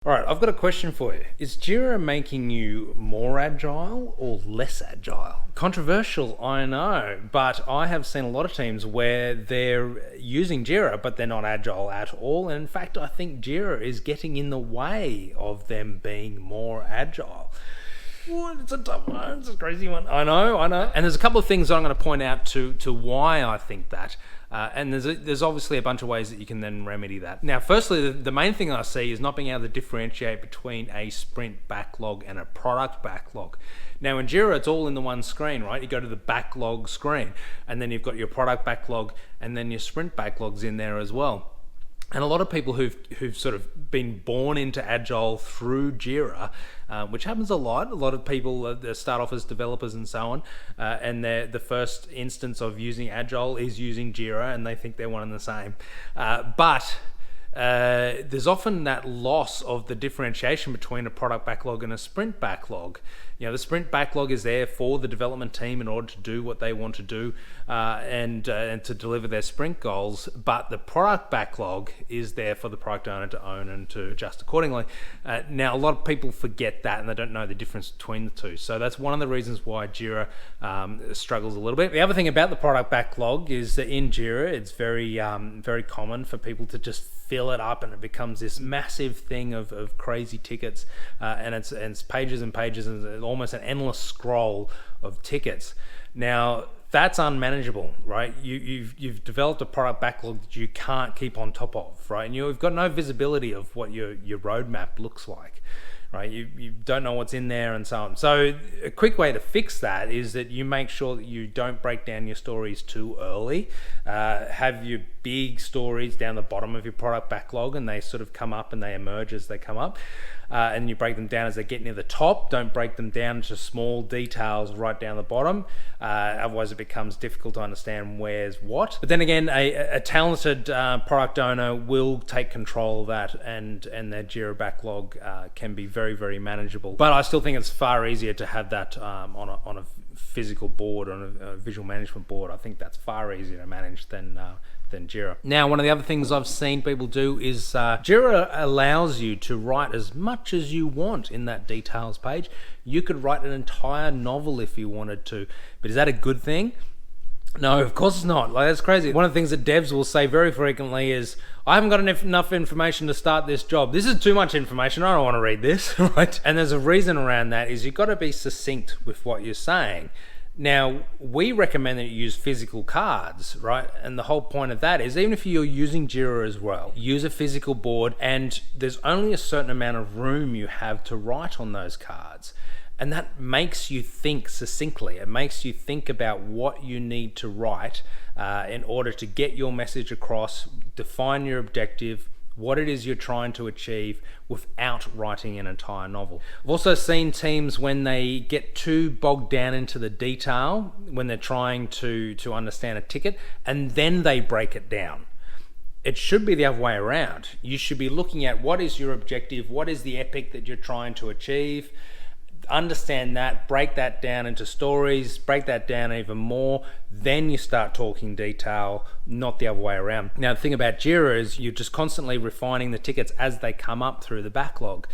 All right, I've got a question for you. Is Jira making you more agile or less agile? Controversial, I know, but I have seen a lot of teams where they're using Jira, but they're not agile at all. And in fact, I think Jira is getting in the way of them being more agile. It's a tough one. It's a crazy one. I know. And there's a couple of things that I'm going to point out to why I think that. And there's obviously a bunch of ways that you can then remedy that. Now, firstly, the main thing I see is not being able to differentiate between a sprint backlog and a product backlog. Now, in Jira, it's all in the one screen, right? You go to the backlog screen, and then you've got your product backlog, and then your sprint backlogs in there as well. And a lot of people who've sort of been born into Agile through Jira, which happens a lot. A lot of people start off as developers and so on, and the first instance of using Agile is using Jira, and they think they're one and the same. But there's often that loss of the differentiation between a product backlog and a sprint backlog. You know, the sprint backlog is there for the development team in order to do what they want to do and to deliver their sprint goals, but the product backlog is there for the product owner to own and to adjust accordingly. Now, a lot of people forget that and they don't know the difference between the two. So that's one of the reasons why Jira struggles a little bit. The other thing about the product backlog is that in Jira, it's very common for people to just fill it up and it becomes this massive thing of crazy tickets and it's pages and pages and almost an endless scroll of tickets. Now that's unmanageable, right? You've developed a product backlog that you can't keep on top of, right? And you've got no visibility of what your roadmap looks like, right? You don't know what's in there and so on. So a quick way to fix that is that you make sure that you don't break down your stories too early. Have your big stories down the bottom of your product backlog and they sort of come up and they emerge as they come up. And you break them down as they get near the top. Don't break them down into small details right down the bottom. Otherwise it becomes difficult to understand where's what. But then again, a talented product owner will take control of that and their Jira backlog can be very, very manageable. But I still think it's far easier to have that on a physical board, on a visual management board. I think that's far easier to manage than Jira. Now, one of the other things I've seen people do is Jira allows you to write as much as you want in that details page. You could write an entire novel if you wanted to, but is that a good thing? No, of course it's not. Like, that's crazy. One of the things that devs will say very frequently is, I haven't got enough information to start this job. This is too much information. I don't want to read this, right? And there's a reason around that is you've got to be succinct with what you're saying. Now, we recommend that you use physical cards, right? And the whole point of that is, even if you're using Jira as well, use a physical board and there's only a certain amount of room you have to write on those cards. And that makes you think succinctly. It makes you think about what you need to write in order to get your message across, define your objective, what it is you're trying to achieve without writing an entire novel. I've also seen teams when they get too bogged down into the detail, when they're trying to understand a ticket, and then they break it down. It should be the other way around. You should be looking at what is your objective, what is the epic that you're trying to achieve, understand that, break that down into stories, break that down even more, then you start talking detail, not the other way around. Now, the thing about Jira is you're just constantly refining the tickets as they come up through the backlog.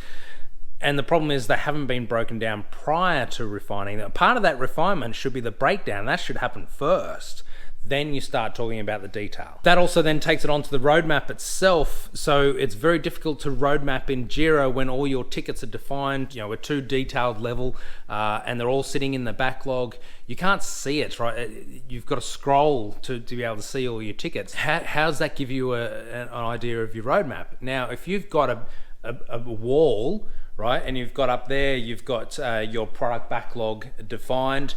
And the problem is they haven't been broken down prior to refining them. Part of that refinement should be the breakdown. That should happen first. Then you start talking about the detail. That also then takes it onto the roadmap itself. So it's very difficult to roadmap in Jira when all your tickets are defined, a too detailed level, and they're all sitting in the backlog. You can't see it, right? You've got to scroll to be able to see all your tickets. How does that give you an idea of your roadmap? Now, if you've got a wall, right, and you've got up there, you've got your product backlog defined,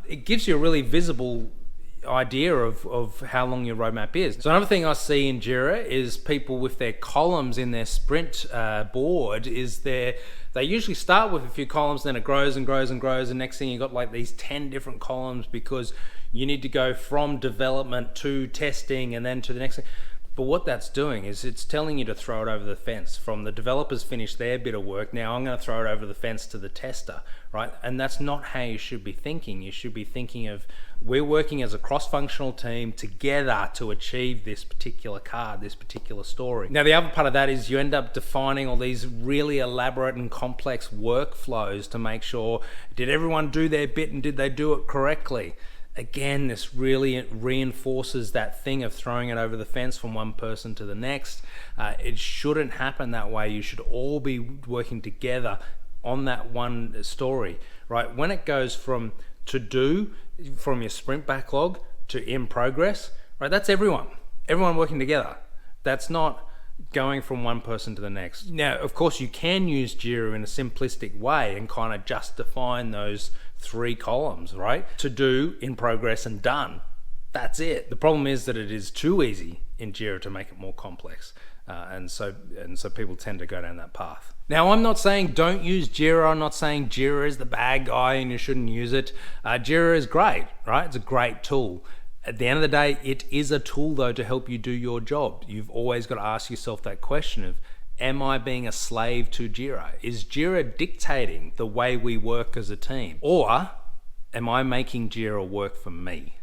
it gives you a really visible idea of how long your roadmap is. So another thing I see in Jira is people with their columns in their sprint board is they usually start with a few columns, then it grows and grows and grows, and next thing you've got like these 10 different columns because you need to go from development to testing and then to the next thing. But what that's doing is it's telling you to throw it over the fence. From the developers finish their bit of work, now I'm going to throw it over the fence to the tester, right? And that's not how you should be thinking. You should be thinking of, we're working as a cross-functional team together to achieve this particular card, this particular story. Now, the other part of that is you end up defining all these really elaborate and complex workflows to make sure, did everyone do their bit and did they do it correctly? Again, this really reinforces that thing of throwing it over the fence from one person to the next. It shouldn't happen that way. You should all be working together on that one story, right? When it goes from to do, from your sprint backlog to in progress, right? That's everyone working together. That's not going from one person to the next. Now, of course, you can use Jira in a simplistic way and kind of just define those 3 columns, right? To do, in progress, and done. That's it. The problem is that it is too easy in Jira to make it more complex. And so people tend to go down that path. Now, I'm not saying don't use Jira. I'm not saying Jira is the bad guy and you shouldn't use it. Jira is great, right? It's a great tool. At the end of the day, it is a tool, though, to help you do your job. You've always got to ask yourself that question of, am I being a slave to Jira? Is Jira dictating the way we work as a team? Or am I making Jira work for me?